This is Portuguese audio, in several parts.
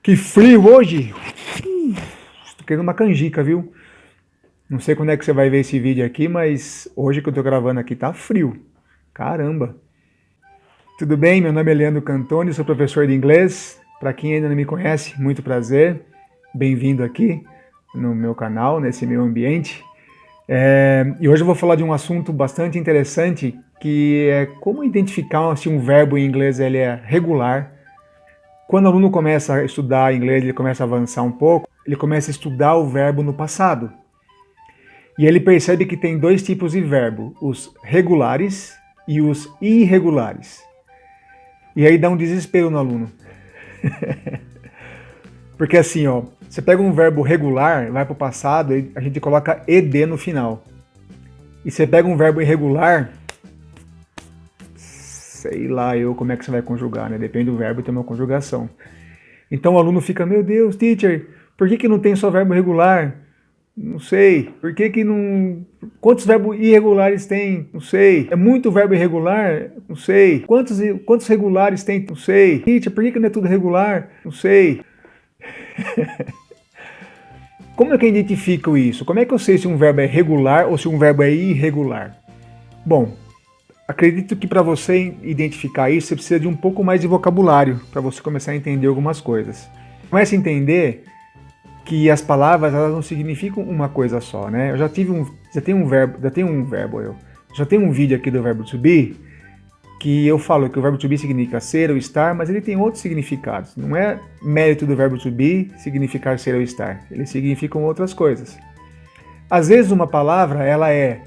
Que frio hoje! Estou querendo uma canjica, viu? Não sei quando é que você vai ver esse vídeo aqui, mas hoje que eu tô gravando aqui tá frio. Caramba! Tudo bem? Meu nome é Leandro Cantoni, sou professor de inglês. Para quem ainda não me conhece, muito prazer. Bem-vindo aqui no meu canal, nesse meu ambiente. E hoje eu vou falar de um assunto bastante interessante, que é como identificar se um verbo em inglês ele é regular. Quando o aluno começa a estudar inglês, ele começa a avançar um pouco, ele começa a estudar o verbo no passado. E ele percebe que tem dois tipos de verbo, os regulares e os irregulares. E aí dá um desespero no aluno. Porque assim, ó, você pega um verbo regular, vai para o passado, a gente coloca ed no final. E você pega um verbo irregular, sei lá eu como é que você vai conjugar, né? Depende do verbo e tem uma conjugação. Então o aluno fica, meu Deus, teacher, por que não tem só verbo regular? Não sei. Por que não... Quantos verbos irregulares tem? Não sei. É muito verbo irregular? Não sei. Quantos regulares tem? Não sei. Teacher, por que não é tudo regular? Não sei. Como é que eu identifico isso? Como é que eu sei se um verbo é regular ou se um verbo é irregular? Bom, acredito que para você identificar isso, você precisa de um pouco mais de vocabulário para você começar a entender algumas coisas. Comece a entender que as palavras elas não significam uma coisa só, né? Eu já tenho um vídeo aqui do verbo to be que eu falo que o verbo to be significa ser ou estar, mas ele tem outros significados. Não é mérito do verbo to be significar ser ou estar. Eles significam outras coisas. Às vezes uma palavra ela é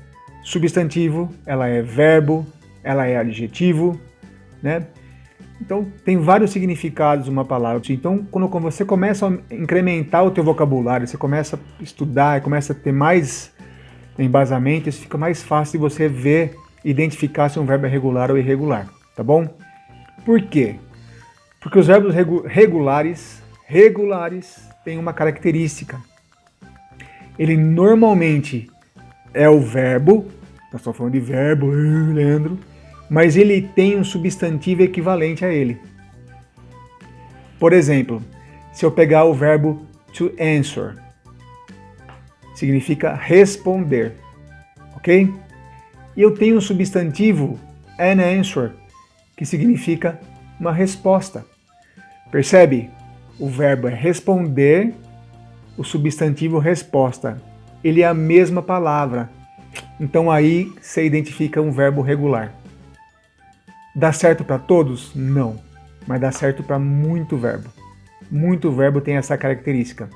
substantivo, ela é verbo, ela é adjetivo, né? Então, tem vários significados uma palavra. Então, quando você começa a incrementar o teu vocabulário, você começa a estudar, começa a ter mais embasamento, isso fica mais fácil de você ver, identificar se um verbo é regular ou irregular, tá bom? Por quê? Porque os verbos regulares têm uma característica. Ele normalmente é o verbo, nós estamos falando de verbo, Leandro, mas ele tem um substantivo equivalente a ele. Por exemplo, se eu pegar o verbo to answer, significa responder, ok? E eu tenho um substantivo an answer, que significa uma resposta. Percebe? O verbo é responder, o substantivo resposta. Ele é a mesma palavra. Então aí você identifica um verbo regular. Dá certo para todos? Não. Mas dá certo para muito verbo. Muito verbo tem essa característica.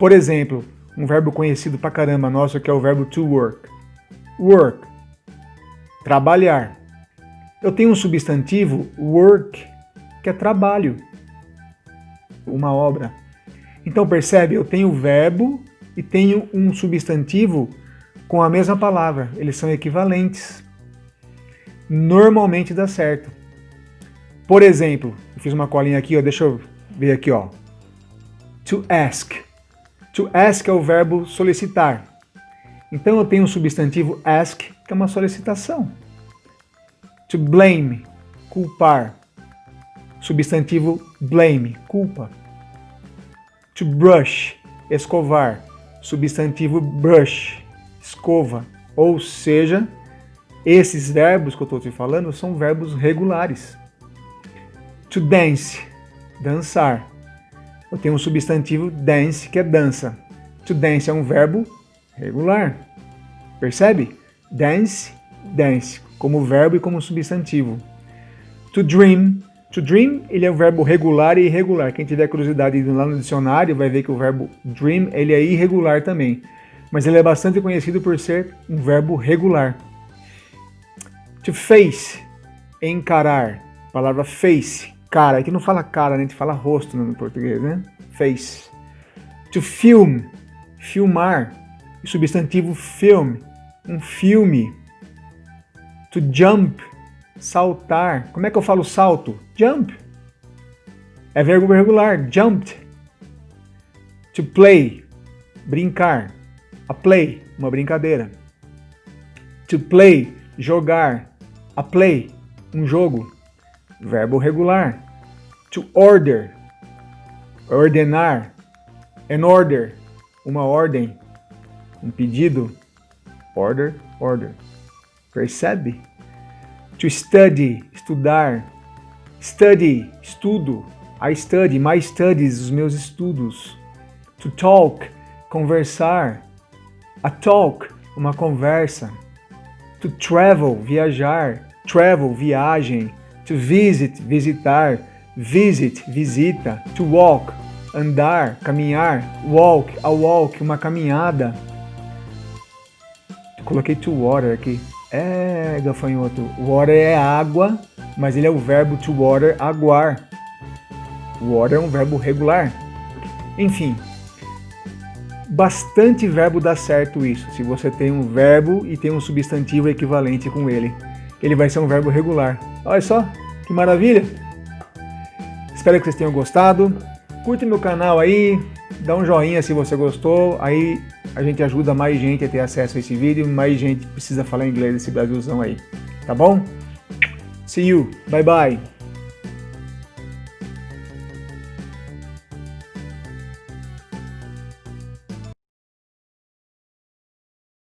Por exemplo, um verbo conhecido pra caramba nosso que é o verbo to work. Work. Trabalhar. Eu tenho um substantivo, work, que é trabalho. Uma obra. Então percebe, eu tenho o verbo e tenho um substantivo com a mesma palavra. Eles são equivalentes. Normalmente dá certo. Por exemplo, eu fiz uma colinha aqui, ó, deixa eu ver aqui, ó. To ask. To ask é o verbo solicitar. Então eu tenho um substantivo ask, que é uma solicitação. To blame, culpar. Substantivo blame, culpa. To brush, escovar. Substantivo brush, escova. Ou seja, esses verbos que eu estou te falando são verbos regulares. To dance, dançar. Eu tenho um substantivo dance, que é dança. To dance é um verbo regular. Percebe? Dance, dance, como verbo e como substantivo. To dream. To dream, ele é um verbo regular e irregular. Quem tiver curiosidade de ir lá no dicionário vai ver que o verbo dream, ele é irregular também. Mas ele é bastante conhecido por ser um verbo regular. To face, encarar. A palavra face, cara. Aqui não fala cara, né? A gente fala rosto no português, né? Face. To film, filmar. O substantivo film, um filme. To jump, saltar. Como é que eu falo salto? Jump. É verbo regular, jumped. To play, brincar. A play, uma brincadeira. To play, jogar. A play, um jogo. Verbo regular. To order, Ordenar. An order. Uma ordem. Um pedido. Order, order. Percebe? To study. Estudar. Study. Estudo. I study. My studies. Os meus estudos. To talk. Conversar. A talk. Uma conversa. To travel. Viajar. Travel. Viagem. To visit. Visitar. Visit. Visita. To walk. Andar. Caminhar. Walk. A walk. Uma caminhada. Coloquei to water aqui. Gafanhoto. Water é água, mas ele é o verbo to water, aguar. Water é um verbo regular. Enfim, bastante verbo dá certo isso. Se você tem um verbo e tem um substantivo equivalente com ele, ele vai ser um verbo regular. Olha só, que maravilha! Espero que vocês tenham gostado. Curte meu canal aí, dá um joinha se você gostou. Aí a gente ajuda mais gente a ter acesso a esse vídeo, mais gente precisa falar inglês nesse Brasilzão aí. Tá bom? See you. Bye bye.